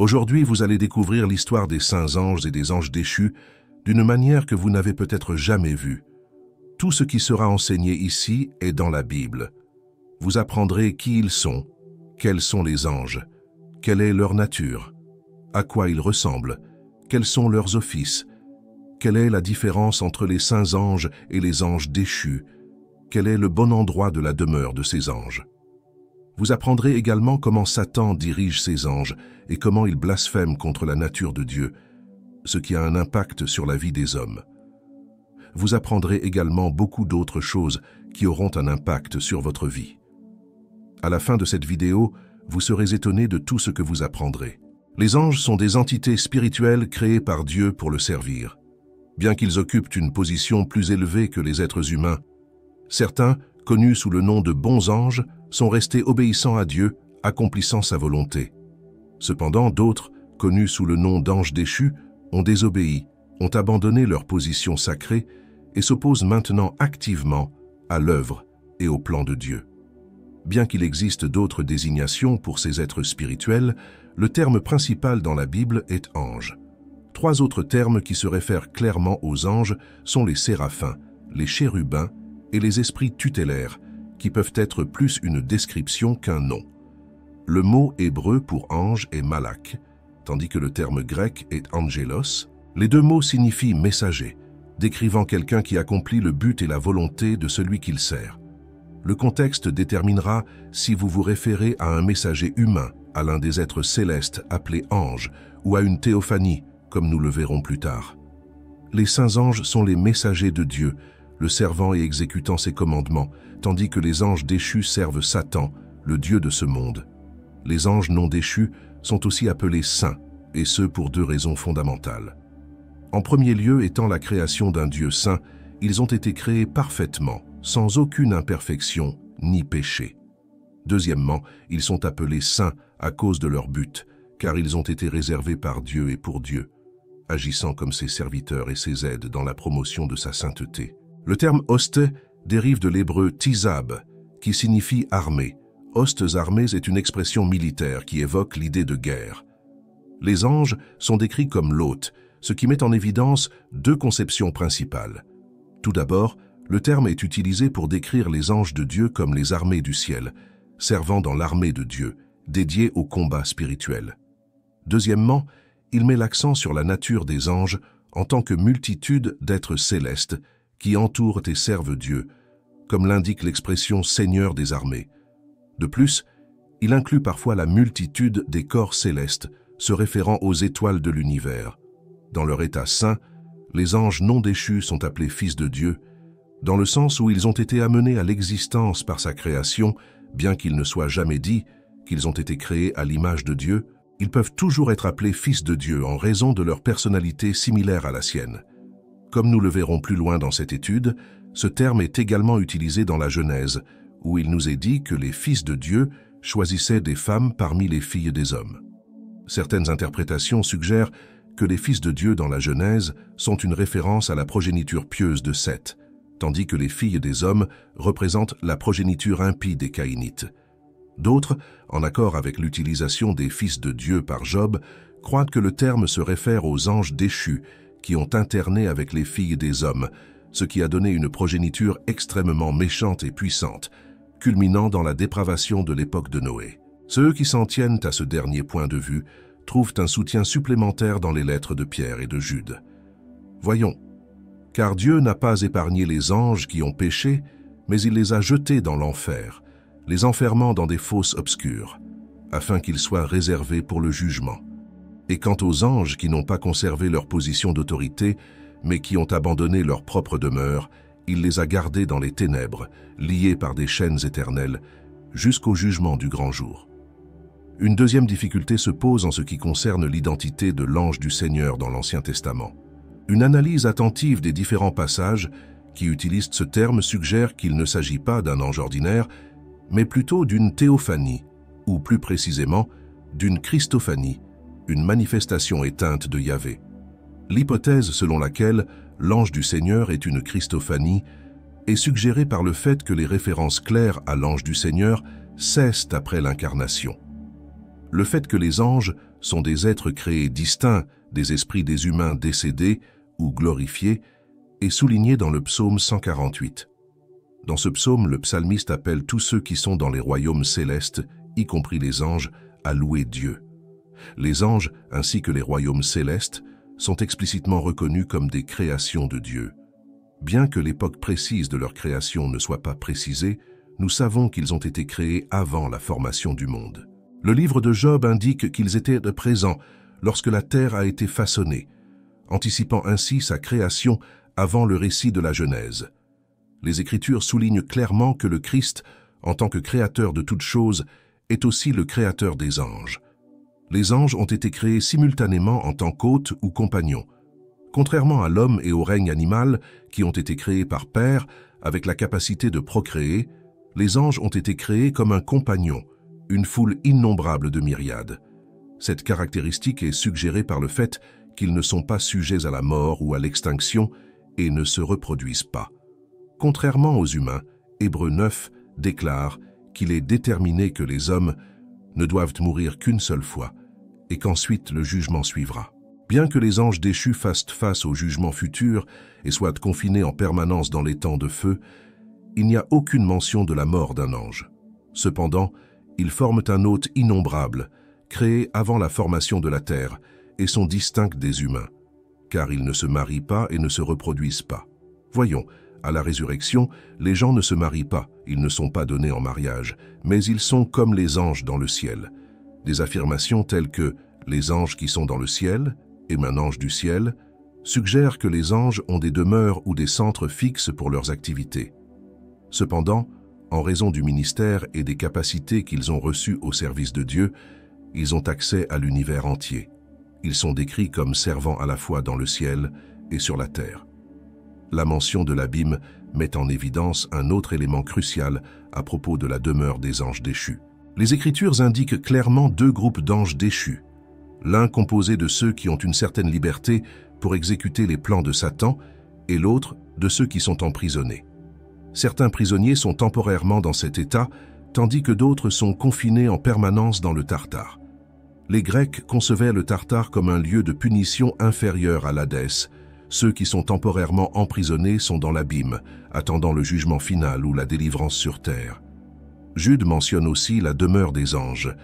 Aujourd'hui, vous allez découvrir l'histoire des saints anges et des anges déchus d'une manière que vous n'avez peut-être jamais vue. Tout ce qui sera enseigné ici est dans la Bible. Vous apprendrez qui ils sont, quels sont les anges, quelle est leur nature, à quoi ils ressemblent, quels sont leurs offices, quelle est la différence entre les saints anges et les anges déchus, quel est le bon endroit de la demeure de ces anges. Vous apprendrez également comment Satan dirige ses anges et comment il blasphème contre la nature de Dieu, ce qui a un impact sur la vie des hommes. Vous apprendrez également beaucoup d'autres choses qui auront un impact sur votre vie. À la fin de cette vidéo, vous serez étonné de tout ce que vous apprendrez. Les anges sont des entités spirituelles créées par Dieu pour le servir. Bien qu'ils occupent une position plus élevée que les êtres humains, certains, connus sous le nom de bons anges, sont restés obéissants à Dieu, accomplissant sa volonté. Cependant, d'autres, connus sous le nom d'anges déchus, ont désobéi, ont abandonné leur position sacrée et s'opposent maintenant activement à l'œuvre et au plan de Dieu. Bien qu'il existe d'autres désignations pour ces êtres spirituels, le terme principal dans la Bible est ange. Trois autres termes qui se réfèrent clairement aux anges sont les séraphins, les chérubins et les esprits tutélaires, qui peuvent être plus une description qu'un nom. Le mot hébreu pour ange est malak, tandis que le terme grec est angelos. Les deux mots signifient messager, décrivant quelqu'un qui accomplit le but et la volonté de celui qu'il sert. Le contexte déterminera si vous vous référez à un messager humain, à l'un des êtres célestes appelés anges, ou à une théophanie, comme nous le verrons plus tard. Les saints anges sont les messagers de Dieu, le servant et exécutant ses commandements, tandis que les anges déchus servent Satan, le Dieu de ce monde. Les anges non déchus sont aussi appelés saints, et ce pour deux raisons fondamentales. En premier lieu, étant la création d'un Dieu saint, ils ont été créés parfaitement, sans aucune imperfection ni péché. Deuxièmement, ils sont appelés saints à cause de leur but, car ils ont été réservés par Dieu et pour Dieu, agissant comme ses serviteurs et ses aides dans la promotion de sa sainteté. Le terme « hoste » dérive de l'hébreu « tizab », qui signifie « armée ». « Hostes armés » est une expression militaire qui évoque l'idée de guerre. Les anges sont décrits comme l'hôte, ce qui met en évidence deux conceptions principales. Tout d'abord, le terme est utilisé pour décrire les anges de Dieu comme les armées du ciel, servant dans l'armée de Dieu, dédiée au combat spirituel. Deuxièmement, il met l'accent sur la nature des anges en tant que multitude d'êtres célestes qui entourent et servent Dieu, comme l'indique l'expression « Seigneur des armées ». De plus, il inclut parfois la multitude des corps célestes, se référant aux étoiles de l'univers. Dans leur état saint, les anges non déchus sont appelés fils de Dieu, dans le sens où ils ont été amenés à l'existence par sa création, bien qu'il ne soit jamais dit qu'ils ont été créés à l'image de Dieu, ils peuvent toujours être appelés fils de Dieu en raison de leur personnalité similaire à la sienne. Comme nous le verrons plus loin dans cette étude, ce terme est également utilisé dans la Genèse, où il nous est dit que les fils de Dieu choisissaient des femmes parmi les filles des hommes. Certaines interprétations suggèrent que les fils de Dieu dans la Genèse sont une référence à la progéniture pieuse de Seth, tandis que les filles des hommes représentent la progéniture impie des Caïnites. D'autres, en accord avec l'utilisation des fils de Dieu par Job, croient que le terme se réfère aux anges déchus qui ont interné avec les filles des hommes, ce qui a donné une progéniture extrêmement méchante et puissante, culminant dans la dépravation de l'époque de Noé. Ceux qui s'en tiennent à ce dernier point de vue trouvent un soutien supplémentaire dans les lettres de Pierre et de Jude. Voyons, car Dieu n'a pas épargné les anges qui ont péché, mais il les a jetés dans l'enfer, les enfermant dans des fosses obscures, afin qu'ils soient réservés pour le jugement. Et quant aux anges qui n'ont pas conservé leur position d'autorité, mais qui ont abandonné leur propre demeure, il les a gardés dans les ténèbres, liés par des chaînes éternelles, jusqu'au jugement du grand jour. Une deuxième difficulté se pose en ce qui concerne l'identité de l'ange du Seigneur dans l'Ancien Testament. Une analyse attentive des différents passages qui utilisent ce terme suggère qu'il ne s'agit pas d'un ange ordinaire, mais plutôt d'une théophanie, ou plus précisément, d'une christophanie, une manifestation éteinte de Yahvé. L'hypothèse selon laquelle l'ange du Seigneur est une christophanie est suggérée par le fait que les références claires à l'ange du Seigneur cessent après l'incarnation. Le fait que les anges sont des êtres créés distincts des esprits des humains décédés ou glorifiés, est souligné dans le psaume 148. Dans ce psaume, le psalmiste appelle tous ceux qui sont dans les royaumes célestes, y compris les anges, à louer Dieu. Les anges, ainsi que les royaumes célestes, sont explicitement reconnus comme des créations de Dieu. Bien que l'époque précise de leur création ne soit pas précisée, nous savons qu'ils ont été créés avant la formation du monde. Le livre de Job indique qu'ils étaient présents lorsque la terre a été façonnée, anticipant ainsi sa création avant le récit de la Genèse. Les Écritures soulignent clairement que le Christ, en tant que créateur de toutes choses, est aussi le créateur des anges. Les anges ont été créés simultanément en tant qu'hôtes ou compagnons. Contrairement à l'homme et au règne animal, qui ont été créés par pair, avec la capacité de procréer, les anges ont été créés comme un compagnon, une foule innombrable de myriades. Cette caractéristique est suggérée par le fait qu'ils ne sont pas sujets à la mort ou à l'extinction et ne se reproduisent pas. Contrairement aux humains, Hébreux 9 déclare qu'il est déterminé que les hommes ne doivent mourir qu'une seule fois et qu'ensuite le jugement suivra. Bien que les anges déchus fassent face au jugement futur et soient confinés en permanence dans les temps de feu, il n'y a aucune mention de la mort d'un ange. Cependant, ils forment un hôte innombrable, créé avant la formation de la terre, et sont distincts des humains, car ils ne se marient pas et ne se reproduisent pas. Voyons, à la résurrection, les gens ne se marient pas, ils ne sont pas donnés en mariage, mais ils sont comme les anges dans le ciel. Des affirmations telles que « les anges qui sont dans le ciel » et « un ange du ciel » suggèrent que les anges ont des demeures ou des centres fixes pour leurs activités. Cependant, en raison du ministère et des capacités qu'ils ont reçues au service de Dieu, ils ont accès à l'univers entier. Ils sont décrits comme servant à la fois dans le ciel et sur la terre. La mention de l'abîme met en évidence un autre élément crucial à propos de la demeure des anges déchus. Les Écritures indiquent clairement deux groupes d'anges déchus, l'un composé de ceux qui ont une certaine liberté pour exécuter les plans de Satan et l'autre de ceux qui sont emprisonnés. Certains prisonniers sont temporairement dans cet état, tandis que d'autres sont confinés en permanence dans le Tartare. Les Grecs concevaient le Tartare comme un lieu de punition inférieur à l'Hadès. Ceux qui sont temporairement emprisonnés sont dans l'abîme, attendant le jugement final ou la délivrance sur terre. Jude mentionne aussi la demeure des anges,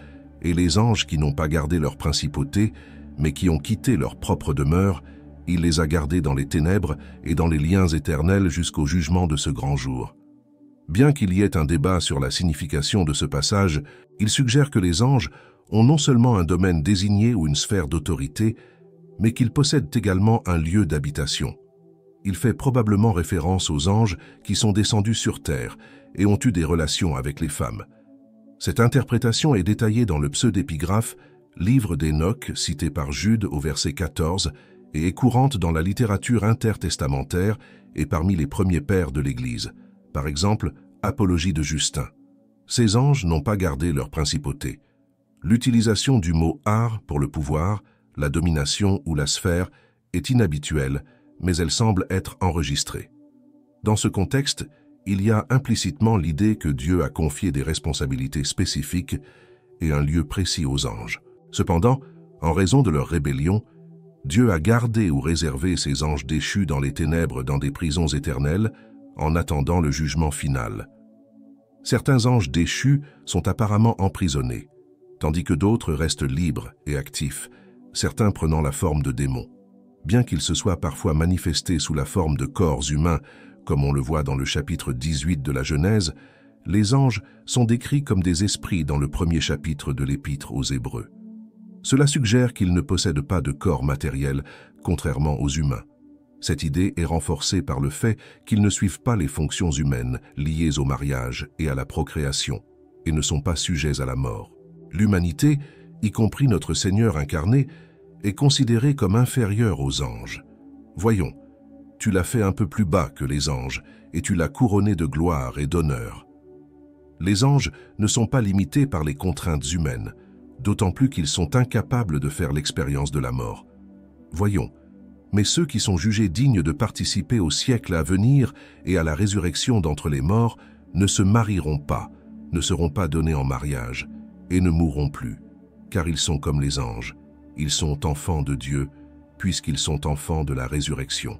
et les anges qui n'ont pas gardé leur principauté, mais qui ont quitté leur propre demeure, il les a gardés dans les ténèbres et dans les liens éternels jusqu'au jugement de ce grand jour. Bien qu'il y ait un débat sur la signification de ce passage, il suggère que les anges ont non seulement un domaine désigné ou une sphère d'autorité, mais qu'ils possèdent également un lieu d'habitation. Il fait probablement référence aux anges qui sont descendus sur terre et ont eu des relations avec les femmes. Cette interprétation est détaillée dans le pseudépigraphe, livre d'Enoch cité par Jude au verset 14, et est courante dans la littérature intertestamentaire et parmi les premiers pères de l'Église. Par exemple, Apologie de Justin. Ces anges n'ont pas gardé leur principauté. L'utilisation du mot « ar » pour le pouvoir, la domination ou la sphère est inhabituelle, mais elle semble être enregistrée. Dans ce contexte, il y a implicitement l'idée que Dieu a confié des responsabilités spécifiques et un lieu précis aux anges. Cependant, en raison de leur rébellion, Dieu a gardé ou réservé ces anges déchus dans les ténèbres dans des prisons éternelles en attendant le jugement final. Certains anges déchus sont apparemment emprisonnés, tandis que d'autres restent libres et actifs, certains prenant la forme de démons. Bien qu'ils se soient parfois manifestés sous la forme de corps humains, comme on le voit dans le chapitre 18 de la Genèse, les anges sont décrits comme des esprits dans le premier chapitre de l'Épître aux Hébreux. Cela suggère qu'ils ne possèdent pas de corps matériel, contrairement aux humains. Cette idée est renforcée par le fait qu'ils ne suivent pas les fonctions humaines liées au mariage et à la procréation, et ne sont pas sujets à la mort. L'humanité, y compris notre Seigneur incarné, est considérée comme inférieure aux anges. Voyons, tu l'as fait un peu plus bas que les anges, et tu l'as couronné de gloire et d'honneur. Les anges ne sont pas limités par les contraintes humaines, d'autant plus qu'ils sont incapables de faire l'expérience de la mort. Voyons, mais ceux qui sont jugés dignes de participer au siècle à venir et à la résurrection d'entre les morts ne se marieront pas, ne seront pas donnés en mariage, et ne mourront plus, car ils sont comme les anges, Ils sont enfants de Dieu, puisqu'ils sont enfants de la résurrection.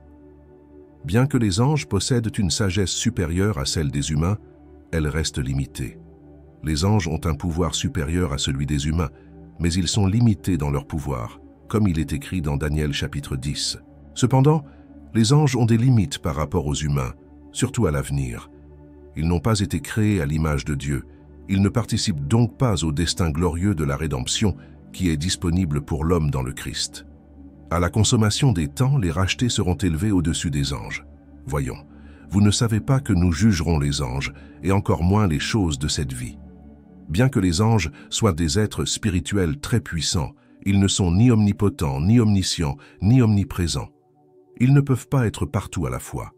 Bien que les anges possèdent une sagesse supérieure à celle des humains, elle reste limitée. Les anges ont un pouvoir supérieur à celui des humains, mais ils sont limités dans leur pouvoir, comme il est écrit dans Daniel chapitre 10. Cependant, les anges ont des limites par rapport aux humains, surtout à l'avenir. Ils n'ont pas été créés à l'image de Dieu. Ils ne participent donc pas au destin glorieux de la rédemption qui est disponible pour l'homme dans le Christ. À la consommation des temps, les rachetés seront élevés au-dessus des anges. Voyons, vous ne savez pas que nous jugerons les anges, et encore moins les choses de cette vie. Bien que les anges soient des êtres spirituels très puissants, ils ne sont ni omnipotents, ni omniscients, ni omniprésents. Ils ne peuvent pas être partout à la fois.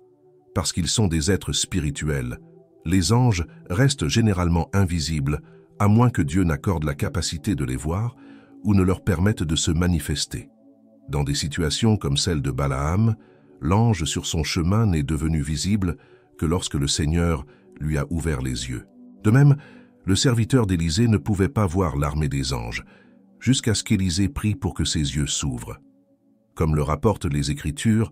Parce qu'ils sont des êtres spirituels, les anges restent généralement invisibles, à moins que Dieu n'accorde la capacité de les voir ou ne leur permette de se manifester. Dans des situations comme celle de Balaam, l'ange sur son chemin n'est devenu visible que lorsque le Seigneur lui a ouvert les yeux. De même, le serviteur d'Élisée ne pouvait pas voir l'armée des anges, jusqu'à ce qu'Élisée prie pour que ses yeux s'ouvrent. Comme le rapportent les Écritures,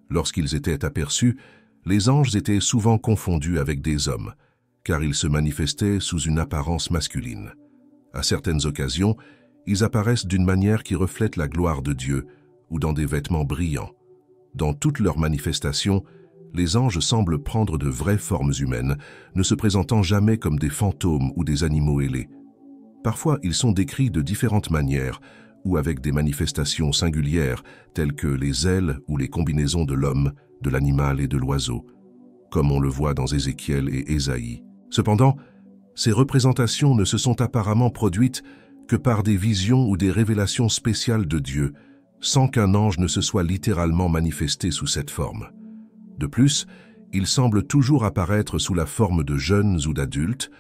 lorsqu'ils étaient aperçus, les anges étaient souvent confondus avec des hommes, car ils se manifestaient sous une apparence masculine. À certaines occasions, ils apparaissent d'une manière qui reflète la gloire de Dieu ou dans des vêtements brillants. Dans toutes leurs manifestations, les anges semblent prendre de vraies formes humaines, ne se présentant jamais comme des fantômes ou des animaux ailés. Parfois, ils sont décrits de différentes manières ou avec des manifestations singulières telles que les ailes ou les combinaisons de l'homme, de l'animal et de l'oiseau, comme on le voit dans Ézéchiel et Ésaïe. Cependant, ces représentations ne se sont apparemment produites que par des visions ou des révélations spéciales de Dieu, sans qu'un ange ne se soit littéralement manifesté sous cette forme. De plus, ils semblent toujours apparaître sous la forme de jeunes ou d'adultes,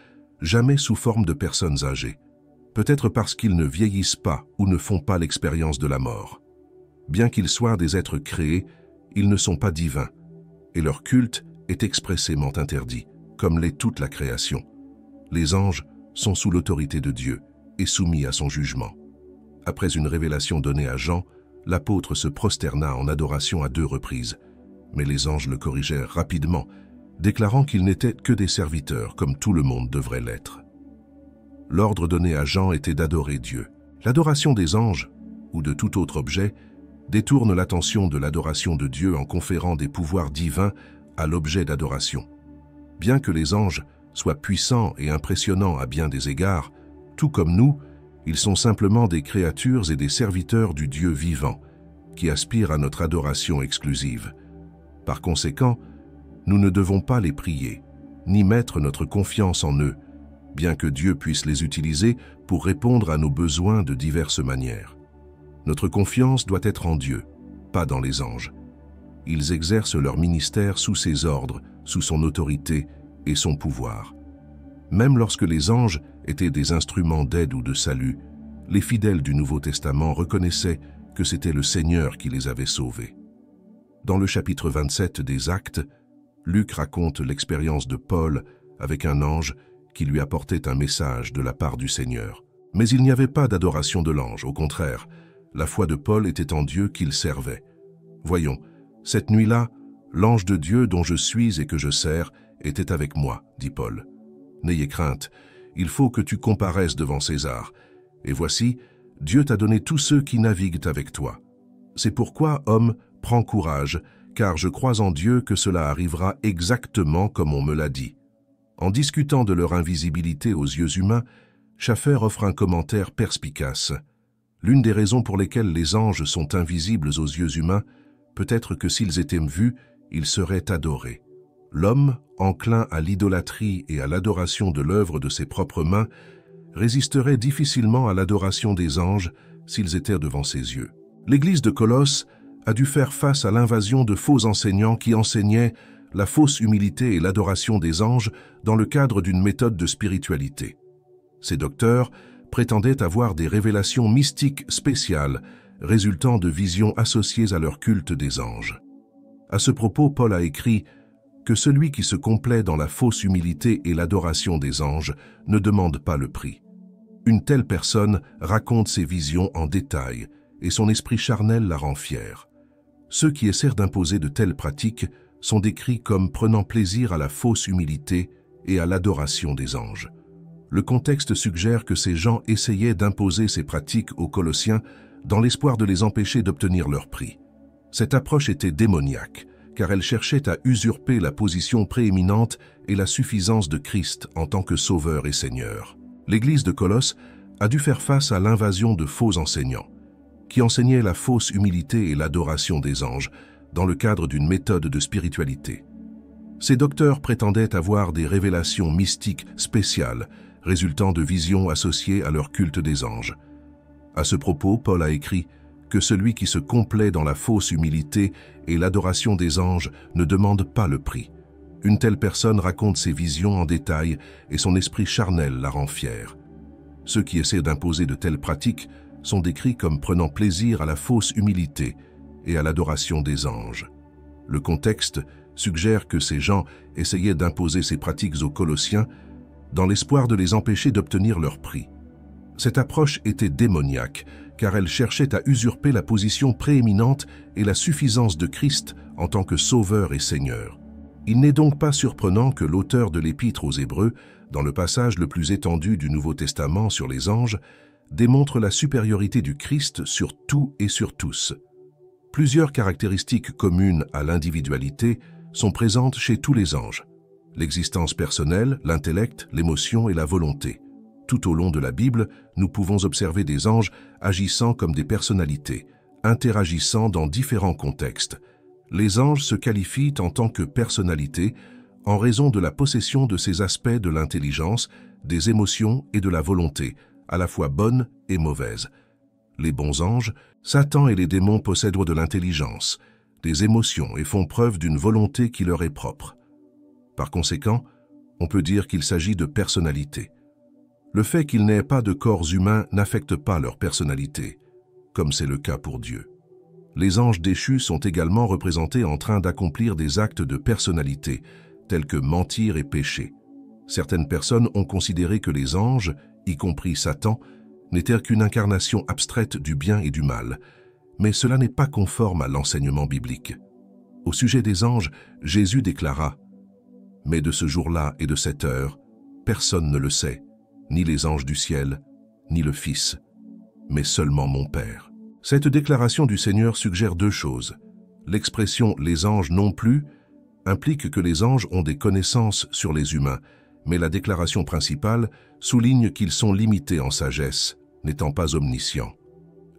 jamais sous forme de personnes âgées. Peut-être parce qu'ils ne vieillissent pas ou ne font pas l'expérience de la mort. Bien qu'ils soient des êtres créés, ils ne sont pas divins, et leur culte est expressément interdit, comme l'est toute la création. Les anges sont sous l'autorité de Dieu et soumis à son jugement. Après une révélation donnée à Jean, l'apôtre se prosterna en adoration à 2 reprises, mais les anges le corrigèrent rapidement, déclarant qu'ils n'étaient que des serviteurs, comme tout le monde devrait l'être. L'ordre donné à Jean était d'adorer Dieu. L'adoration des anges, ou de tout autre objet, détourne l'attention de l'adoration de Dieu en conférant des pouvoirs divins à l'objet d'adoration. Bien que les anges soient puissants et impressionnants à bien des égards, tout comme nous, ils sont simplement des créatures et des serviteurs du Dieu vivant, qui aspirent à notre adoration exclusive. Par conséquent, nous ne devons pas les prier, ni mettre notre confiance en eux, bien que Dieu puisse les utiliser pour répondre à nos besoins de diverses manières. Notre confiance doit être en Dieu, pas dans les anges. Ils exercent leur ministère sous ses ordres, sous son autorité et son pouvoir. Même lorsque les anges étaient des instruments d'aide ou de salut, les fidèles du Nouveau Testament reconnaissaient que c'était le Seigneur qui les avait sauvés. Dans le chapitre 27 des Actes, Luc raconte l'expérience de Paul avec un ange qui lui apportait un message de la part du Seigneur. Mais il n'y avait pas d'adoration de l'ange, au contraire, la foi de Paul était en Dieu qu'il servait. Voyons, cette nuit-là, l'ange de Dieu dont je suis et que je sers était avec moi, dit Paul. N'ayez crainte, il faut que tu comparaisses devant César. Et voici, Dieu t'a donné tous ceux qui naviguent avec toi. C'est pourquoi, homme, prends courage, car je crois en Dieu que cela arrivera exactement comme on me l'a dit. En discutant de leur invisibilité aux yeux humains, Schaffer offre un commentaire perspicace. L'une des raisons pour lesquelles les anges sont invisibles aux yeux humains, peut-être que s'ils étaient vus, ils seraient adorés. L'homme, enclin à l'idolâtrie et à l'adoration de l'œuvre de ses propres mains, résisterait difficilement à l'adoration des anges s'ils étaient devant ses yeux. L'Église de Colosse a dû faire face à l'invasion de faux enseignants qui enseignaient la fausse humilité et l'adoration des anges dans le cadre d'une méthode de spiritualité. Ces docteurs prétendaient avoir des révélations mystiques spéciales résultant de visions associées à leur culte des anges. À ce propos, Paul a écrit que celui qui se complaît dans la fausse humilité et l'adoration des anges ne demande pas le prix. Une telle personne raconte ses visions en détail et son esprit charnel la rend fière. Ceux qui essaient d'imposer de telles pratiques sont décrits comme prenant plaisir à la fausse humilité et à l'adoration des anges. Le contexte suggère que ces gens essayaient d'imposer ces pratiques aux Colossiens dans l'espoir de les empêcher d'obtenir leur prix. Cette approche était démoniaque, car elle cherchait à usurper la position prééminente et la suffisance de Christ en tant que Sauveur et Seigneur. L'Église de Colosse a dû faire face à l'invasion de faux enseignants, qui enseignaient la fausse humilité et l'adoration des anges dans le cadre d'une méthode de spiritualité. Ces docteurs prétendaient avoir des révélations mystiques spéciales résultant de visions associées à leur culte des anges. À ce propos, Paul a écrit que celui qui se complaît dans la fausse humilité et l'adoration des anges ne demande pas le prix. Une telle personne raconte ses visions en détail et son esprit charnel la rend fière. Ceux qui essaient d'imposer de telles pratiques sont décrits comme prenant plaisir à la fausse humilité et à l'adoration des anges. Le contexte suggère que ces gens essayaient d'imposer ces pratiques aux Colossiens dans l'espoir de les empêcher d'obtenir leur prix. Cette approche était démoniaque, car elle cherchait à usurper la position prééminente et la suffisance de Christ en tant que Sauveur et Seigneur. Il n'est donc pas surprenant que l'auteur de l'Épître aux Hébreux, dans le passage le plus étendu du Nouveau Testament sur les anges, démontre la supériorité du Christ sur tout et sur tous. Plusieurs caractéristiques communes à l'individualité sont présentes chez tous les anges: l'existence personnelle, l'intellect, l'émotion et la volonté. Tout au long de la Bible, nous pouvons observer des anges agissant comme des personnalités, interagissant dans différents contextes. Les anges se qualifient en tant que personnalités en raison de la possession de ces aspects de l'intelligence, des émotions et de la volonté, à la fois bonnes et mauvaises. Les bons anges, Satan et les démons possèdent de l'intelligence, des émotions et font preuve d'une volonté qui leur est propre. Par conséquent, on peut dire qu'il s'agit de personnalités. Le fait qu'ils n'aient pas de corps humains n'affecte pas leur personnalité, comme c'est le cas pour Dieu. Les anges déchus sont également représentés en train d'accomplir des actes de personnalité, tels que mentir et pécher. Certaines personnes ont considéré que les anges, y compris Satan, n'étaient qu'une incarnation abstraite du bien et du mal, mais cela n'est pas conforme à l'enseignement biblique. Au sujet des anges, Jésus déclara « Mais de ce jour-là et de cette heure, personne ne le sait, ni les anges du ciel, ni le Fils, mais seulement mon Père. » Cette déclaration du Seigneur suggère deux choses. L'expression « les anges non plus » implique que les anges ont des connaissances sur les humains, mais la déclaration principale souligne qu'ils sont limités en sagesse, n'étant pas omniscients.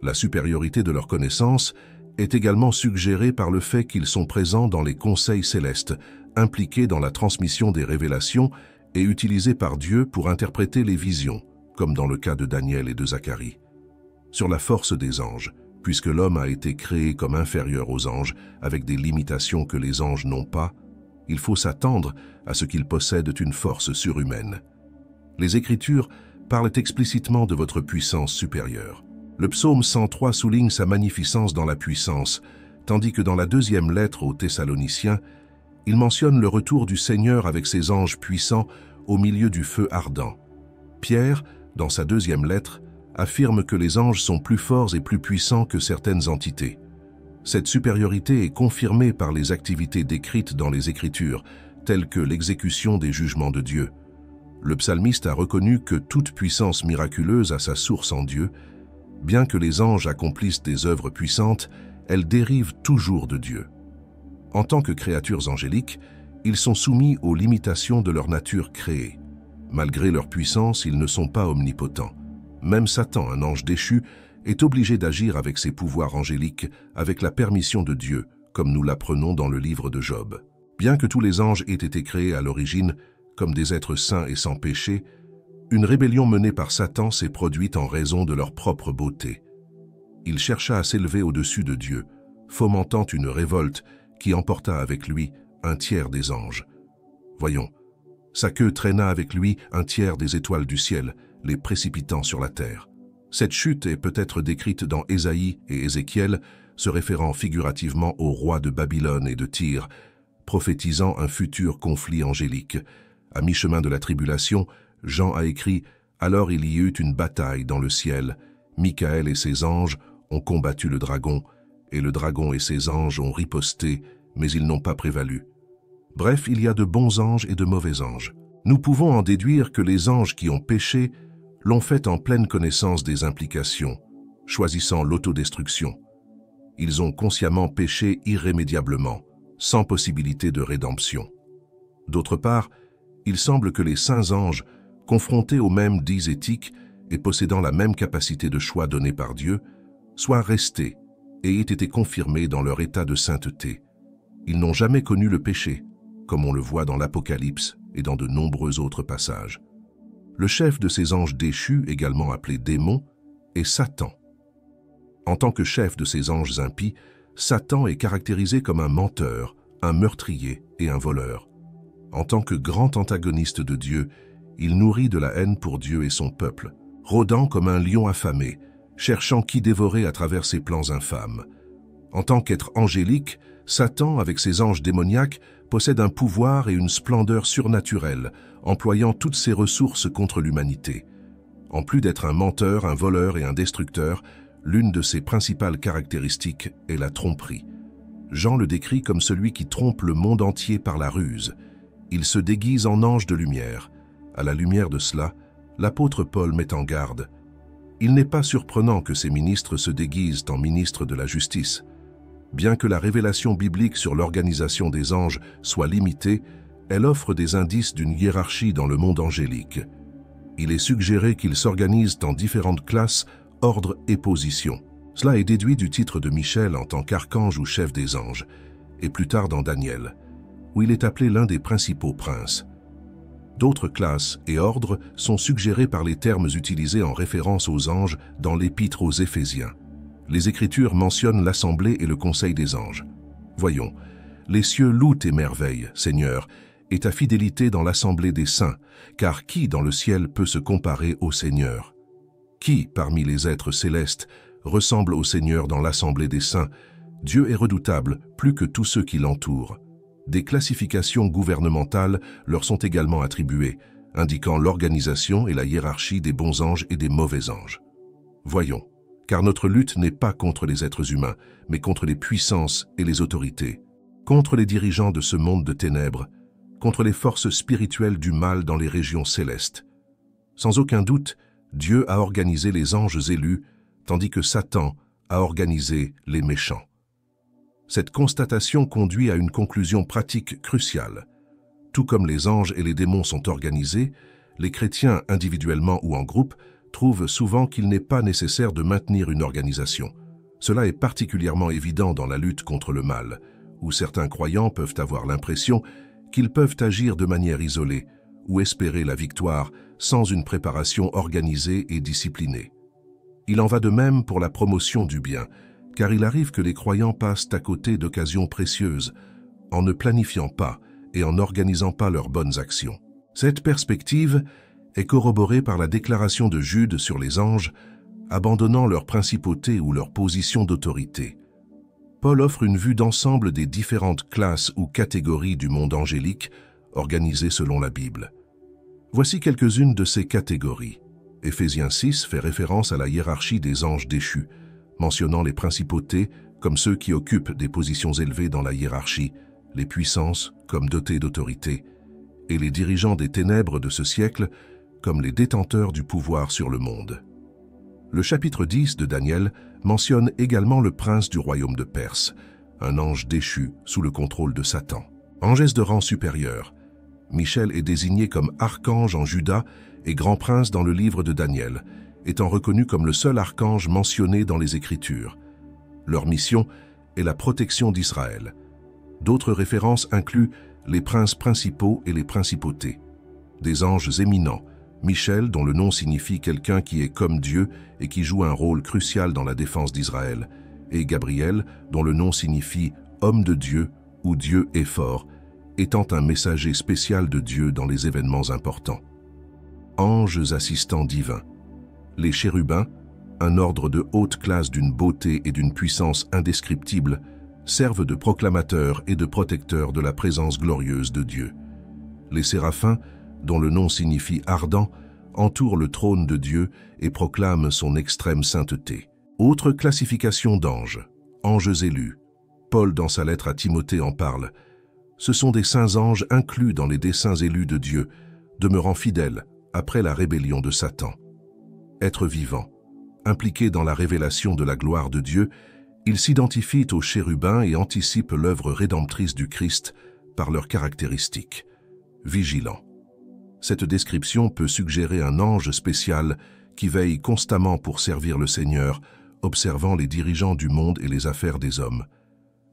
La supériorité de leur connaissance est également suggérée par le fait qu'ils sont présents dans les conseils célestes, impliqués dans la transmission des révélations et utilisés par Dieu pour interpréter les visions, comme dans le cas de Daniel et de Zacharie. Sur la force des anges, puisque l'homme a été créé comme inférieur aux anges, avec des limitations que les anges n'ont pas, il faut s'attendre à ce qu'ils possèdent une force surhumaine. Les Écritures parlent explicitement de votre puissance supérieure. Le psaume 103 souligne sa magnificence dans la puissance, tandis que dans la deuxième lettre aux Thessaloniciens, il mentionne le retour du Seigneur avec ses anges puissants au milieu du feu ardent. Pierre, dans sa deuxième lettre, affirme que les anges sont plus forts et plus puissants que certaines entités. Cette supériorité est confirmée par les activités décrites dans les Écritures, telles que l'exécution des jugements de Dieu. Le psalmiste a reconnu que toute puissance miraculeuse a sa source en Dieu. Bien que les anges accomplissent des œuvres puissantes, elles dérivent toujours de Dieu. En tant que créatures angéliques, ils sont soumis aux limitations de leur nature créée. Malgré leur puissance, ils ne sont pas omnipotents. Même Satan, un ange déchu, est obligé d'agir avec ses pouvoirs angéliques, avec la permission de Dieu, comme nous l'apprenons dans le livre de Job. Bien que tous les anges aient été créés à l'origine comme des êtres saints et sans péché, une rébellion menée par Satan s'est produite en raison de leur propre beauté. Il chercha à s'élever au-dessus de Dieu, fomentant une révolte qui emporta avec lui un tiers des anges. Voyons, sa queue traîna avec lui un tiers des étoiles du ciel, les précipitant sur la terre. Cette chute est peut-être décrite dans Ésaïe et Ézéchiel, se référant figurativement aux rois de Babylone et de Tyr, prophétisant un futur conflit angélique. À mi-chemin de la tribulation, Jean a écrit « Alors il y eut une bataille dans le ciel. Michaël et ses anges ont combattu le dragon, et le dragon et ses anges ont riposté, mais ils n'ont pas prévalu. Bref, il y a de bons anges et de mauvais anges. Nous pouvons en déduire que les anges qui ont péché l'ont fait en pleine connaissance des implications, choisissant l'autodestruction. Ils ont consciemment péché irrémédiablement, sans possibilité de rédemption. D'autre part, il semble que les saints anges, confrontés aux mêmes dits éthiques et possédant la même capacité de choix donnée par Dieu, soient restés et aient été confirmés dans leur état de sainteté. Ils n'ont jamais connu le péché, comme on le voit dans l'Apocalypse et dans de nombreux autres passages. Le chef de ces anges déchus, également appelé démon, est Satan. En tant que chef de ces anges impies, Satan est caractérisé comme un menteur, un meurtrier et un voleur. En tant que grand antagoniste de Dieu, il nourrit de la haine pour Dieu et son peuple, rôdant comme un lion affamé, cherchant qui dévorer à travers ses plans infâmes. En tant qu'être angélique, Satan, avec ses anges démoniaques, possède un pouvoir et une splendeur surnaturelle, employant toutes ses ressources contre l'humanité. En plus d'être un menteur, un voleur et un destructeur, l'une de ses principales caractéristiques est la tromperie. Jean le décrit comme celui qui trompe le monde entier par la ruse. Il se déguise en ange de lumière. À la lumière de cela, l'apôtre Paul met en garde. Il n'est pas surprenant que ces ministres se déguisent en ministres de la justice. Bien que la révélation biblique sur l'organisation des anges soit limitée, elle offre des indices d'une hiérarchie dans le monde angélique. Il est suggéré qu'ils s'organisent en différentes classes, ordres et positions. Cela est déduit du titre de Michel en tant qu'archange ou chef des anges, et plus tard dans Daniel, où il est appelé l'un des principaux princes. D'autres classes et ordres sont suggérés par les termes utilisés en référence aux anges dans l'Épître aux Éphésiens. Les Écritures mentionnent l'assemblée et le conseil des anges. Voyons, les cieux louent tes merveilles, Seigneur, et ta fidélité dans l'assemblée des saints, car qui dans le ciel peut se comparer au Seigneur? Qui, parmi les êtres célestes, ressemble au Seigneur dans l'assemblée des saints? Dieu est redoutable, plus que tous ceux qui l'entourent. Des classifications gouvernementales leur sont également attribuées, indiquant l'organisation et la hiérarchie des bons anges et des mauvais anges. Voyons, car notre lutte n'est pas contre les êtres humains, mais contre les puissances et les autorités, contre les dirigeants de ce monde de ténèbres, contre les forces spirituelles du mal dans les régions célestes. Sans aucun doute, Dieu a organisé les anges élus, tandis que Satan a organisé les méchants. Cette constatation conduit à une conclusion pratique cruciale. Tout comme les anges et les démons sont organisés, les chrétiens, individuellement ou en groupe, trouvent souvent qu'il n'est pas nécessaire de maintenir une organisation. Cela est particulièrement évident dans la lutte contre le mal, où certains croyants peuvent avoir l'impression qu'ils peuvent agir de manière isolée ou espérer la victoire sans une préparation organisée et disciplinée. Il en va de même pour la promotion du bien, car il arrive que les croyants passent à côté d'occasions précieuses, en ne planifiant pas et en n'organisant pas leurs bonnes actions. Cette perspective est corroborée par la déclaration de Jude sur les anges, abandonnant leur principauté ou leur position d'autorité. Paul offre une vue d'ensemble des différentes classes ou catégories du monde angélique, organisées selon la Bible. Voici quelques-unes de ces catégories. Éphésiens 6 fait référence à la hiérarchie des anges déchus, mentionnant les principautés comme ceux qui occupent des positions élevées dans la hiérarchie, les puissances comme dotés d'autorité, et les dirigeants des ténèbres de ce siècle comme les détenteurs du pouvoir sur le monde. Le chapitre 10 de Daniel mentionne également le prince du royaume de Perse, un ange déchu sous le contrôle de Satan. Angès de rang supérieur, Michel est désigné comme archange en Juda et grand prince dans le livre de Daniel, étant reconnu comme le seul archange mentionné dans les Écritures. Leur mission est la protection d'Israël. D'autres références incluent les princes principaux et les principautés. Des anges éminents, Michel, dont le nom signifie quelqu'un qui est comme Dieu et qui joue un rôle crucial dans la défense d'Israël, et Gabriel, dont le nom signifie homme de Dieu ou Dieu est fort, étant un messager spécial de Dieu dans les événements importants. Anges assistants divins. Les chérubins, un ordre de haute classe d'une beauté et d'une puissance indescriptibles, servent de proclamateurs et de protecteurs de la présence glorieuse de Dieu. Les séraphins, dont le nom signifie ardent, entourent le trône de Dieu et proclament son extrême sainteté. Autre classification d'anges, anges élus. Paul, dans sa lettre à Timothée, en parle. Ce sont des saints anges inclus dans les desseins élus de Dieu, demeurant fidèles après la rébellion de Satan. Être vivant, impliqué dans la révélation de la gloire de Dieu, ils s'identifient aux chérubins et anticipent l'œuvre rédemptrice du Christ par leurs caractéristiques. Vigilant. Cette description peut suggérer un ange spécial qui veille constamment pour servir le Seigneur, observant les dirigeants du monde et les affaires des hommes.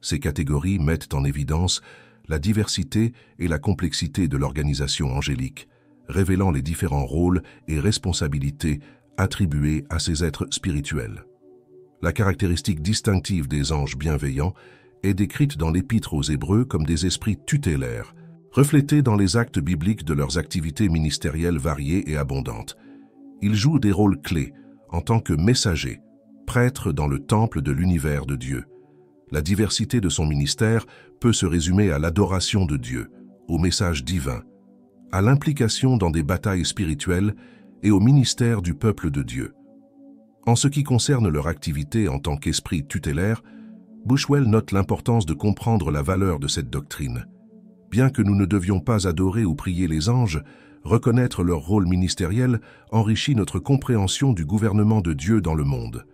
Ces catégories mettent en évidence la diversité et la complexité de l'organisation angélique, révélant les différents rôles et responsabilités attribués à ces êtres spirituels. La caractéristique distinctive des anges bienveillants est décrite dans l'Épître aux Hébreux comme des esprits tutélaires, reflétés dans les actes bibliques de leurs activités ministérielles variées et abondantes. Ils jouent des rôles clés en tant que messagers, prêtres dans le temple de l'univers de Dieu. La diversité de son ministère peut se résumer à l'adoration de Dieu, au message divin, à l'implication dans des batailles spirituelles et au ministère du peuple de Dieu. En ce qui concerne leur activité en tant qu'esprit tutélaire, Bushwell note l'importance de comprendre la valeur de cette doctrine. Bien que nous ne devions pas adorer ou prier les anges, reconnaître leur rôle ministériel enrichit notre compréhension du gouvernement de Dieu dans le monde.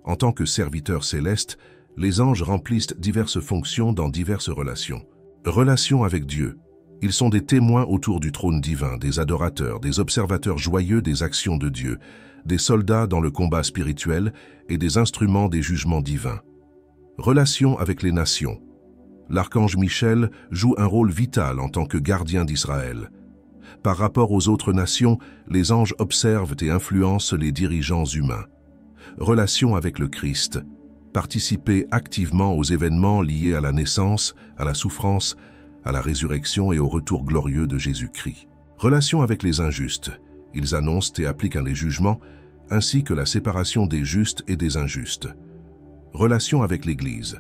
En tant que serviteurs célestes, les anges remplissent diverses fonctions dans diverses relations. Relations avec Dieu. Ils sont des témoins autour du trône divin, des adorateurs, des observateurs joyeux des actions de Dieu, des soldats dans le combat spirituel et des instruments des jugements divins. Relations avec les nations. L'archange Michel joue un rôle vital en tant que gardien d'Israël. Par rapport aux autres nations, les anges observent et influencent les dirigeants humains. Relations avec le Christ. Participer activement aux événements liés à la naissance, à la souffrance, à la résurrection et au retour glorieux de Jésus-Christ. Relations avec les injustes. Ils annoncent et appliquent les jugements, ainsi que la séparation des justes et des injustes. Relations avec l'Église.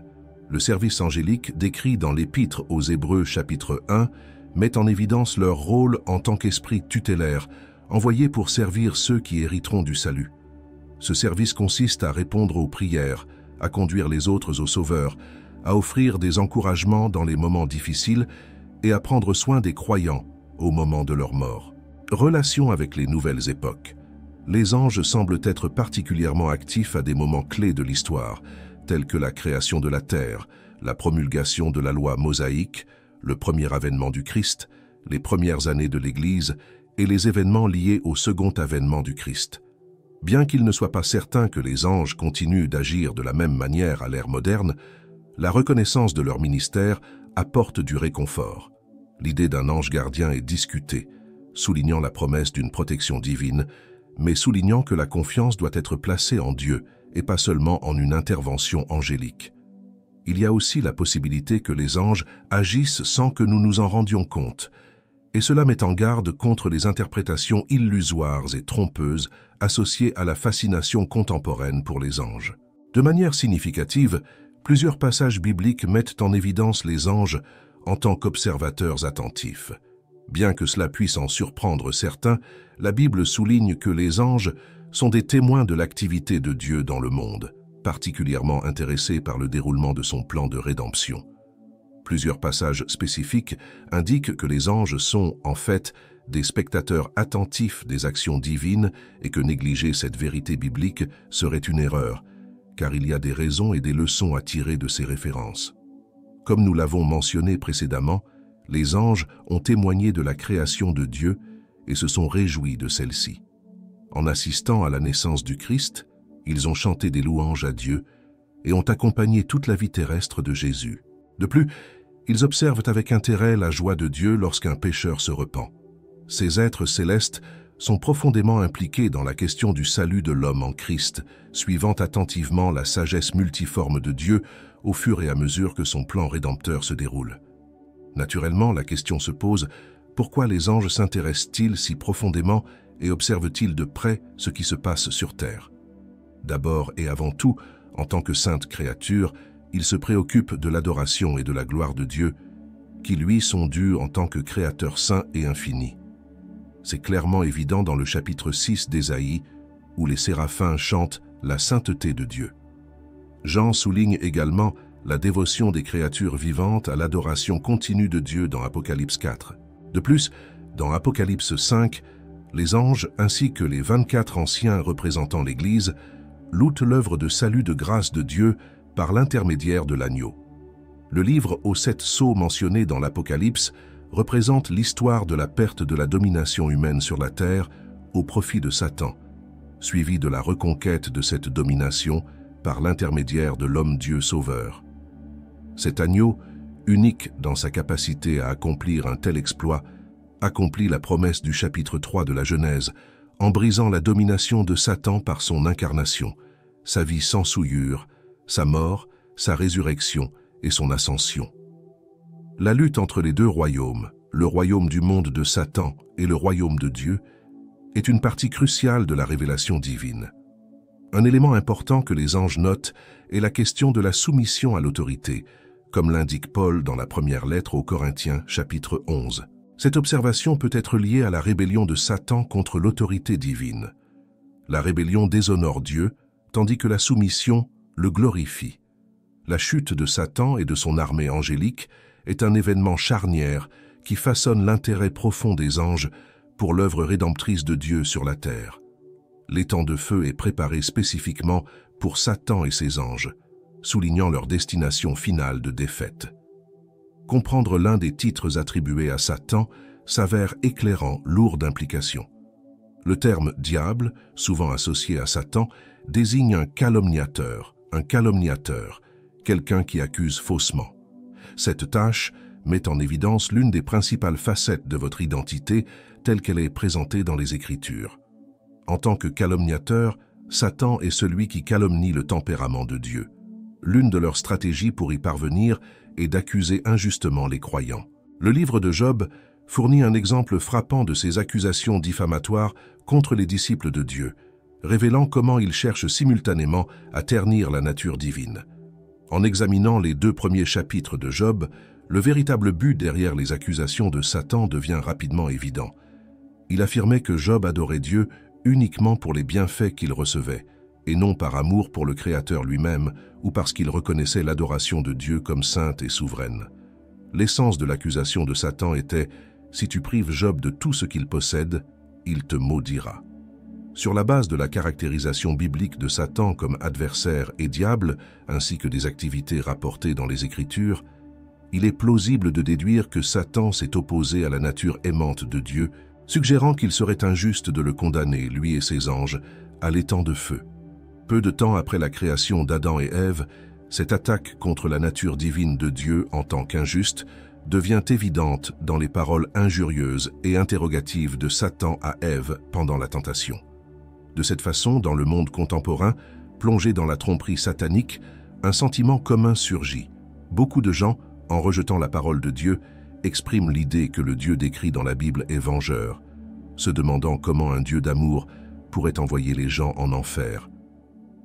Le service angélique décrit dans l'Épître aux Hébreux chapitre 1 met en évidence leur rôle en tant qu'esprit tutélaire, envoyé pour servir ceux qui hériteront du salut. Ce service consiste à répondre aux prières, à conduire les autres au Sauveur, à offrir des encouragements dans les moments difficiles et à prendre soin des croyants au moment de leur mort. Relation avec les nouvelles époques. Les anges semblent être particulièrement actifs à des moments clés de l'histoire, tels que la création de la terre, la promulgation de la loi mosaïque, le premier avènement du Christ, les premières années de l'Église et les événements liés au second avènement du Christ. Bien qu'il ne soit pas certain que les anges continuent d'agir de la même manière à l'ère moderne, la reconnaissance de leur ministère apporte du réconfort. L'idée d'un ange gardien est discutée, soulignant la promesse d'une protection divine, mais soulignant que la confiance doit être placée en Dieu et pas seulement en une intervention angélique. Il y a aussi la possibilité que les anges agissent sans que nous nous en rendions compte, et cela met en garde contre les interprétations illusoires et trompeuses associées à la fascination contemporaine pour les anges. De manière significative, plusieurs passages bibliques mettent en évidence les anges en tant qu'observateurs attentifs. Bien que cela puisse en surprendre certains, la Bible souligne que les anges sont des témoins de l'activité de Dieu dans le monde, particulièrement intéressés par le déroulement de son plan de rédemption. Plusieurs passages spécifiques indiquent que les anges sont, en fait, des spectateurs attentifs des actions divines et que négliger cette vérité biblique serait une erreur, car il y a des raisons et des leçons à tirer de ces références. Comme nous l'avons mentionné précédemment, les anges ont témoigné de la création de Dieu et se sont réjouis de celle-ci. En assistant à la naissance du Christ, ils ont chanté des louanges à Dieu et ont accompagné toute la vie terrestre de Jésus. De plus, ils observent avec intérêt la joie de Dieu lorsqu'un pécheur se repent. Ces êtres célestes sont profondément impliqués dans la question du salut de l'homme en Christ, suivant attentivement la sagesse multiforme de Dieu au fur et à mesure que son plan rédempteur se déroule. Naturellement, la question se pose, pourquoi les anges s'intéressent-ils si profondément et observent-ils de près ce qui se passe sur terre? D'abord et avant tout, en tant que saintes créatures, ils se préoccupent de l'adoration et de la gloire de Dieu, qui lui sont dus en tant que créateur saint et infini. C'est clairement évident dans le chapitre 6 d'Ésaïe, où les séraphins chantent la sainteté de Dieu. Jean souligne également la dévotion des créatures vivantes à l'adoration continue de Dieu dans Apocalypse 4. De plus, dans Apocalypse 5, les anges ainsi que les 24 anciens représentant l'Église louent l'œuvre de salut de grâce de Dieu par l'intermédiaire de l'agneau. Le livre aux 7 sceaux mentionné dans l'Apocalypse représente l'histoire de la perte de la domination humaine sur la terre au profit de Satan, suivi de la reconquête de cette domination par l'intermédiaire de l'homme-dieu sauveur. Cet agneau, unique dans sa capacité à accomplir un tel exploit, accomplit la promesse du chapitre 3 de la Genèse en brisant la domination de Satan par son incarnation, sa vie sans souillure, sa mort, sa résurrection et son ascension. La lutte entre les deux royaumes, le royaume du monde de Satan et le royaume de Dieu, est une partie cruciale de la révélation divine. Un élément important que les anges notent est la question de la soumission à l'autorité, comme l'indique Paul dans la première lettre aux Corinthiens, chapitre 11. Cette observation peut être liée à la rébellion de Satan contre l'autorité divine. La rébellion déshonore Dieu, tandis que la soumission le glorifie. La chute de Satan et de son armée angélique est un événement charnière qui façonne l'intérêt profond des anges pour l'œuvre rédemptrice de Dieu sur la terre. L'étang de feu est préparé spécifiquement pour Satan et ses anges, soulignant leur destination finale de défaite. Comprendre l'un des titres attribués à Satan s'avère éclairant, lourd d'implications. Le terme « diable », souvent associé à Satan, désigne un calomniateur, quelqu'un qui accuse faussement. Cette tâche met en évidence l'une des principales facettes de votre identité telle qu'elle est présentée dans les Écritures. En tant que calomniateur, Satan est celui qui calomnie le tempérament de Dieu. L'une de leurs stratégies pour y parvenir est d'accuser injustement les croyants. Le livre de Job fournit un exemple frappant de ces accusations diffamatoires contre les disciples de Dieu, révélant comment ils cherchent simultanément à ternir la nature divine. En examinant les 2 premiers chapitres de Job, le véritable but derrière les accusations de Satan devient rapidement évident. Il affirmait que Job adorait Dieu uniquement pour les bienfaits qu'il recevait, et non par amour pour le Créateur lui-même ou parce qu'il reconnaissait l'adoration de Dieu comme sainte et souveraine. L'essence de l'accusation de Satan était « Si tu prives Job de tout ce qu'il possède, il te maudira ». Sur la base de la caractérisation biblique de Satan comme adversaire et diable, ainsi que des activités rapportées dans les Écritures, il est plausible de déduire que Satan s'est opposé à la nature aimante de Dieu, suggérant qu'il serait injuste de le condamner, lui et ses anges, à l'étang de feu. Peu de temps après la création d'Adam et Ève, cette attaque contre la nature divine de Dieu en tant qu'injuste devient évidente dans les paroles injurieuses et interrogatives de Satan à Ève pendant la tentation. De cette façon, dans le monde contemporain, plongé dans la tromperie satanique, un sentiment commun surgit. Beaucoup de gens, en rejetant la parole de Dieu, expriment l'idée que le Dieu décrit dans la Bible est vengeur, se demandant comment un Dieu d'amour pourrait envoyer les gens en enfer.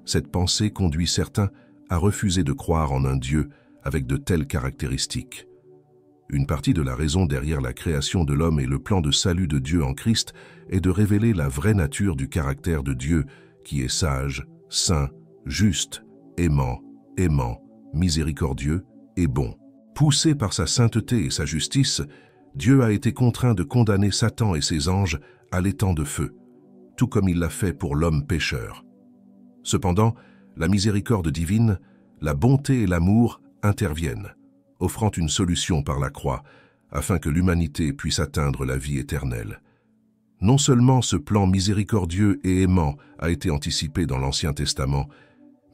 Cette pensée conduit certains à refuser de croire en un Dieu avec de telles caractéristiques. Une partie de la raison derrière la création de l'homme et le plan de salut de Dieu en Christ est de révéler la vraie nature du caractère de Dieu qui est sage, saint, juste, aimant, miséricordieux et bon. Poussé par sa sainteté et sa justice, Dieu a été contraint de condamner Satan et ses anges à l'étang de feu, tout comme il l'a fait pour l'homme pécheur. Cependant, la miséricorde divine, la bonté et l'amour interviennent, offrant une solution par la croix, afin que l'humanité puisse atteindre la vie éternelle. Non seulement ce plan miséricordieux et aimant a été anticipé dans l'Ancien Testament,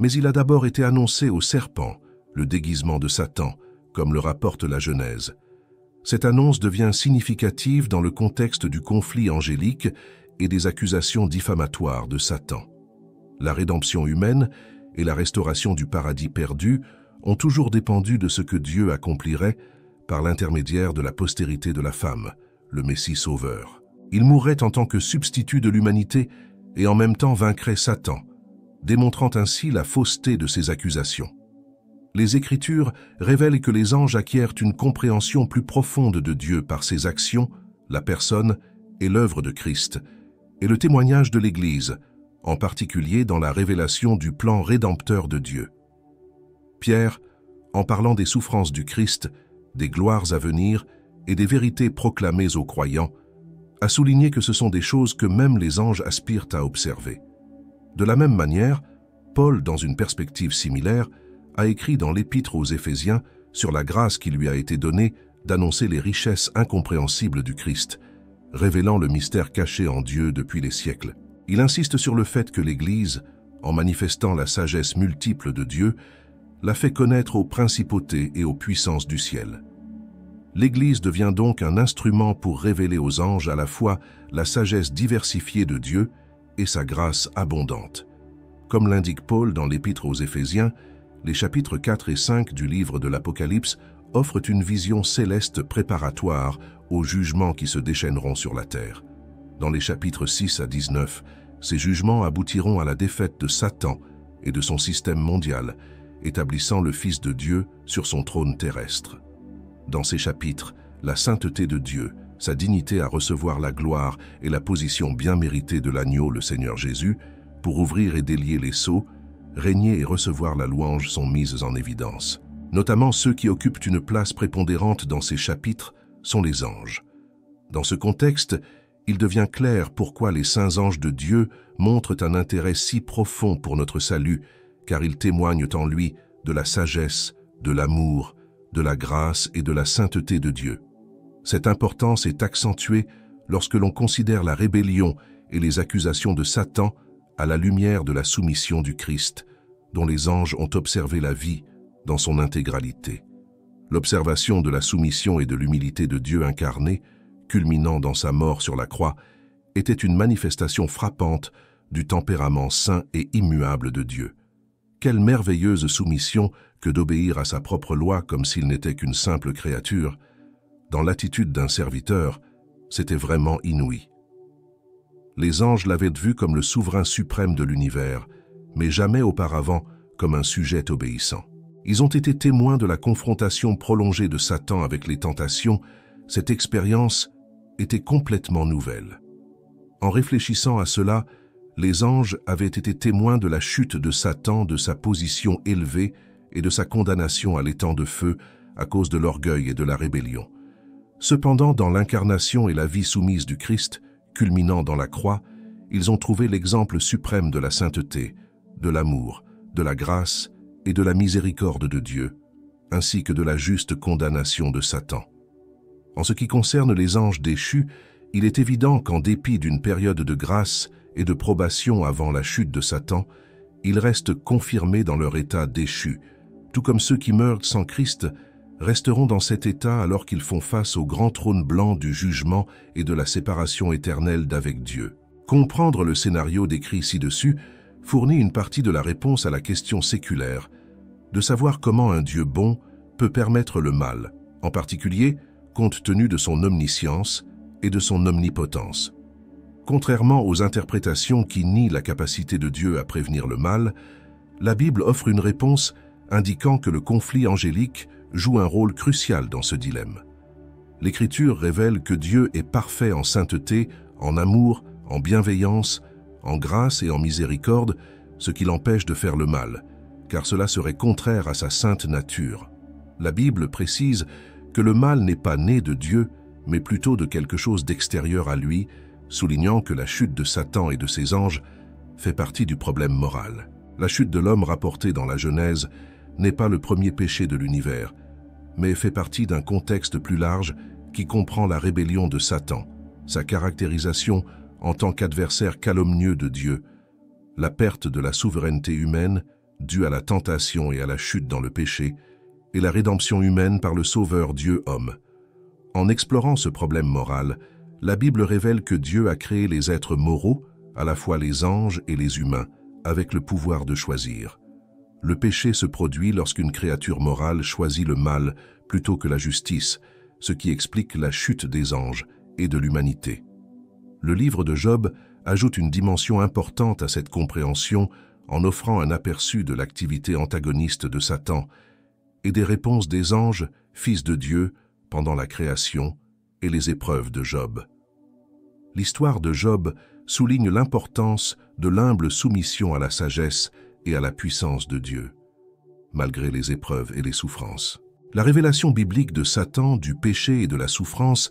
mais il a d'abord été annoncé au serpent, le déguisement de Satan, comme le rapporte la Genèse. Cette annonce devient significative dans le contexte du conflit angélique et des accusations diffamatoires de Satan. La rédemption humaine et la restauration du paradis perdu ont toujours dépendu de ce que Dieu accomplirait par l'intermédiaire de la postérité de la femme, le Messie sauveur. Il mourrait en tant que substitut de l'humanité et en même temps vaincrait Satan, démontrant ainsi la fausseté de ses accusations. Les Écritures révèlent que les anges acquièrent une compréhension plus profonde de Dieu par ses actions, la personne et l'œuvre de Christ, et le témoignage de l'Église, en particulier dans la révélation du plan rédempteur de Dieu. Pierre, en parlant des souffrances du Christ, des gloires à venir et des vérités proclamées aux croyants, a souligné que ce sont des choses que même les anges aspirent à observer. De la même manière, Paul, dans une perspective similaire, a écrit dans l'Épître aux Éphésiens sur la grâce qui lui a été donnée d'annoncer les richesses incompréhensibles du Christ, révélant le mystère caché en Dieu depuis les siècles. Il insiste sur le fait que l'Église, en manifestant la sagesse multiple de Dieu, l'a fait connaître aux principautés et aux puissances du ciel. L'Église devient donc un instrument pour révéler aux anges à la fois la sagesse diversifiée de Dieu et sa grâce abondante. Comme l'indique Paul dans l'Épître aux Éphésiens, les chapitres 4 et 5 du livre de l'Apocalypse offrent une vision céleste préparatoire aux jugements qui se déchaîneront sur la terre. Dans les chapitres 6 à 19, ces jugements aboutiront à la défaite de Satan et de son système mondial, établissant le Fils de Dieu sur son trône terrestre. Dans ces chapitres, la sainteté de Dieu, sa dignité à recevoir la gloire et la position bien méritée de l'agneau, le Seigneur Jésus, pour ouvrir et délier les sceaux, régner et recevoir la louange sont mises en évidence. Notamment ceux qui occupent une place prépondérante dans ces chapitres sont les anges. Dans ce contexte, il devient clair pourquoi les saints anges de Dieu montrent un intérêt si profond pour notre salut, car ils témoignent en lui de la sagesse, de l'amour, de la grâce et de la sainteté de Dieu. Cette importance est accentuée lorsque l'on considère la rébellion et les accusations de Satan à la lumière de la soumission du Christ, dont les anges ont observé la vie dans son intégralité. L'observation de la soumission et de l'humilité de Dieu incarné, culminant dans sa mort sur la croix, était une manifestation frappante du tempérament saint et immuable de Dieu. Quelle merveilleuse soumission que d'obéir à sa propre loi comme s'il n'était qu'une simple créature. Dans l'attitude d'un serviteur, c'était vraiment inouï. Les anges l'avaient vu comme le souverain suprême de l'univers, mais jamais auparavant comme un sujet obéissant. Ils ont été témoins de la confrontation prolongée de Satan avec les tentations. Cette expérience était complètement nouvelle. En réfléchissant à cela, les anges avaient été témoins de la chute de Satan, de sa position élevée et de sa condamnation à l'étang de feu à cause de l'orgueil et de la rébellion. Cependant, dans l'incarnation et la vie soumise du Christ, culminant dans la croix, ils ont trouvé l'exemple suprême de la sainteté, de l'amour, de la grâce et de la miséricorde de Dieu, ainsi que de la juste condamnation de Satan. En ce qui concerne les anges déchus, il est évident qu'en dépit d'une période de grâce et de probation avant la chute de Satan, ils restent confirmés dans leur état déchu, tout comme ceux qui meurent sans Christ resteront dans cet état alors qu'ils font face au grand trône blanc du jugement et de la séparation éternelle d'avec Dieu. Comprendre le scénario décrit ci-dessus fournit une partie de la réponse à la question séculaire, de savoir comment un Dieu bon peut permettre le mal, en particulier compte tenu de son omniscience et de son omnipotence. Contrairement aux interprétations qui nient la capacité de Dieu à prévenir le mal, la Bible offre une réponse indiquant que le conflit angélique joue un rôle crucial dans ce dilemme. L'Écriture révèle que Dieu est parfait en sainteté, en amour, en bienveillance, en grâce et en miséricorde, ce qui l'empêche de faire le mal, car cela serait contraire à sa sainte nature. La Bible précise que le mal n'est pas né de Dieu, mais plutôt de quelque chose d'extérieur à lui, soulignant que la chute de Satan et de ses anges fait partie du problème moral. La chute de l'homme rapportée dans la Genèse n'est pas le premier péché de l'univers, mais fait partie d'un contexte plus large qui comprend la rébellion de Satan, sa caractérisation en tant qu'adversaire calomnieux de Dieu, la perte de la souveraineté humaine due à la tentation et à la chute dans le péché, et la rédemption humaine par le Sauveur Dieu-homme. En explorant ce problème moral, la Bible révèle que Dieu a créé les êtres moraux, à la fois les anges et les humains, avec le pouvoir de choisir. Le péché se produit lorsqu'une créature morale choisit le mal plutôt que la justice, ce qui explique la chute des anges et de l'humanité. Le livre de Job ajoute une dimension importante à cette compréhension en offrant un aperçu de l'activité antagoniste de Satan et des réponses des anges, fils de Dieu, pendant la création et les épreuves de Job. L'histoire de Job souligne l'importance de l'humble soumission à la sagesse et à la puissance de Dieu, malgré les épreuves et les souffrances. La révélation biblique de Satan, du péché et de la souffrance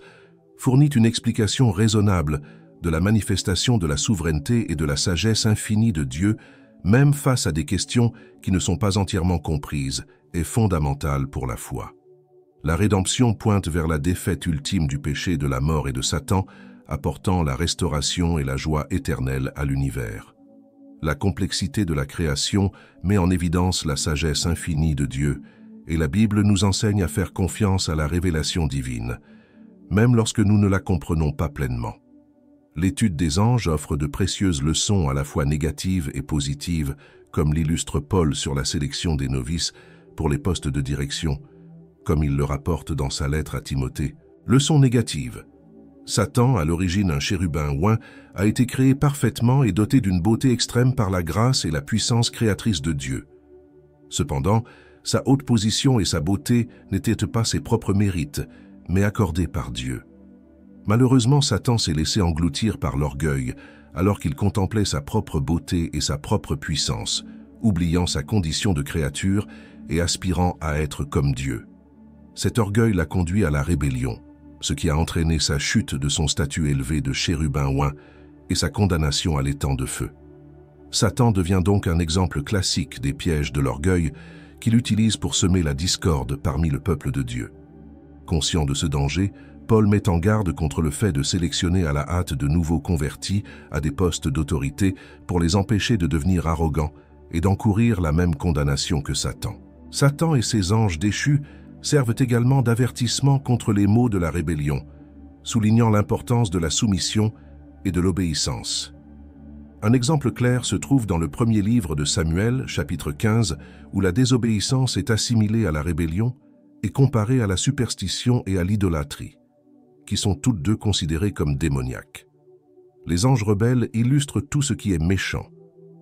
fournit une explication raisonnable de la manifestation de la souveraineté et de la sagesse infinie de Dieu, même face à des questions qui ne sont pas entièrement comprises et fondamentales pour la foi. La rédemption pointe vers la défaite ultime du péché, de la mort et de Satan, apportant la restauration et la joie éternelle à l'univers. La complexité de la création met en évidence la sagesse infinie de Dieu, et la Bible nous enseigne à faire confiance à la révélation divine, même lorsque nous ne la comprenons pas pleinement. L'étude des anges offre de précieuses leçons à la fois négatives et positives, comme l'illustre Paul sur la sélection des novices pour les postes de direction, comme il le rapporte dans sa lettre à Timothée. Leçon négative. Satan, à l'origine un chérubin oint, a été créé parfaitement et doté d'une beauté extrême par la grâce et la puissance créatrice de Dieu. Cependant, sa haute position et sa beauté n'étaient pas ses propres mérites, mais accordés par Dieu. Malheureusement, Satan s'est laissé engloutir par l'orgueil, alors qu'il contemplait sa propre beauté et sa propre puissance, oubliant sa condition de créature et aspirant à être comme Dieu. Cet orgueil l'a conduit à la rébellion, ce qui a entraîné sa chute de son statut élevé de chérubin oint et sa condamnation à l'étang de feu. Satan devient donc un exemple classique des pièges de l'orgueil qu'il utilise pour semer la discorde parmi le peuple de Dieu. Conscient de ce danger, Paul met en garde contre le fait de sélectionner à la hâte de nouveaux convertis à des postes d'autorité pour les empêcher de devenir arrogants et d'encourir la même condamnation que Satan. Satan et ses anges déchus servent également d'avertissement contre les maux de la rébellion, soulignant l'importance de la soumission et de l'obéissance. Un exemple clair se trouve dans le premier livre de Samuel, chapitre 15, où la désobéissance est assimilée à la rébellion et comparée à la superstition et à l'idolâtrie, qui sont toutes deux considérées comme démoniaques. Les anges rebelles illustrent tout ce qui est méchant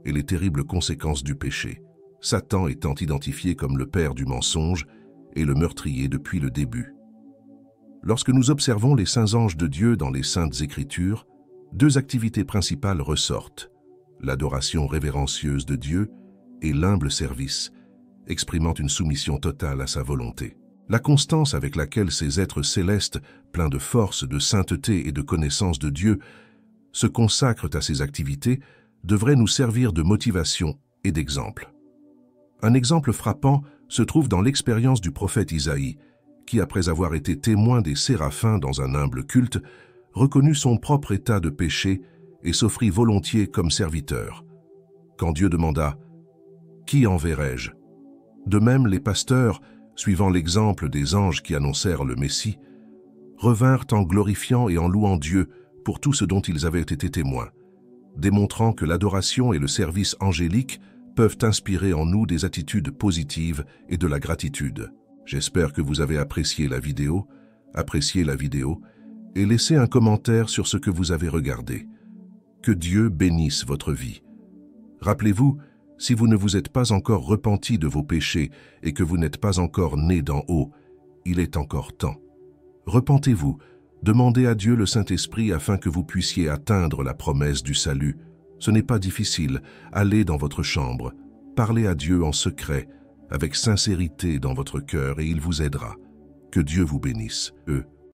et les terribles conséquences du péché, Satan étant identifié comme le père du mensonge et le meurtrier depuis le début. Lorsque nous observons les saints anges de Dieu dans les Saintes Écritures, deux activités principales ressortent, l'adoration révérencieuse de Dieu et l'humble service, exprimant une soumission totale à sa volonté. La constance avec laquelle ces êtres célestes, pleins de force, de sainteté et de connaissance de Dieu, se consacrent à ces activités devrait nous servir de motivation et d'exemple. Un exemple frappant se trouve dans l'expérience du prophète Isaïe, qui, après avoir été témoin des séraphins dans un humble culte, reconnut son propre état de péché et s'offrit volontiers comme serviteur. Quand Dieu demanda « Qui enverrai-je ?» De même, les pasteurs, suivant l'exemple des anges qui annoncèrent le Messie, revinrent en glorifiant et en louant Dieu pour tout ce dont ils avaient été témoins, démontrant que l'adoration et le service angélique peuvent inspirer en nous des attitudes positives et de la gratitude. J'espère que vous avez apprécié la vidéo, et laissez un commentaire sur ce que vous avez regardé. Que Dieu bénisse votre vie. Rappelez-vous, si vous ne vous êtes pas encore repenti de vos péchés et que vous n'êtes pas encore né d'en haut, il est encore temps. Repentez-vous, demandez à Dieu le Saint-Esprit afin que vous puissiez atteindre la promesse du salut. Ce n'est pas difficile, allez dans votre chambre, parlez à Dieu en secret, avec sincérité dans votre cœur et il vous aidera. Que Dieu vous bénisse.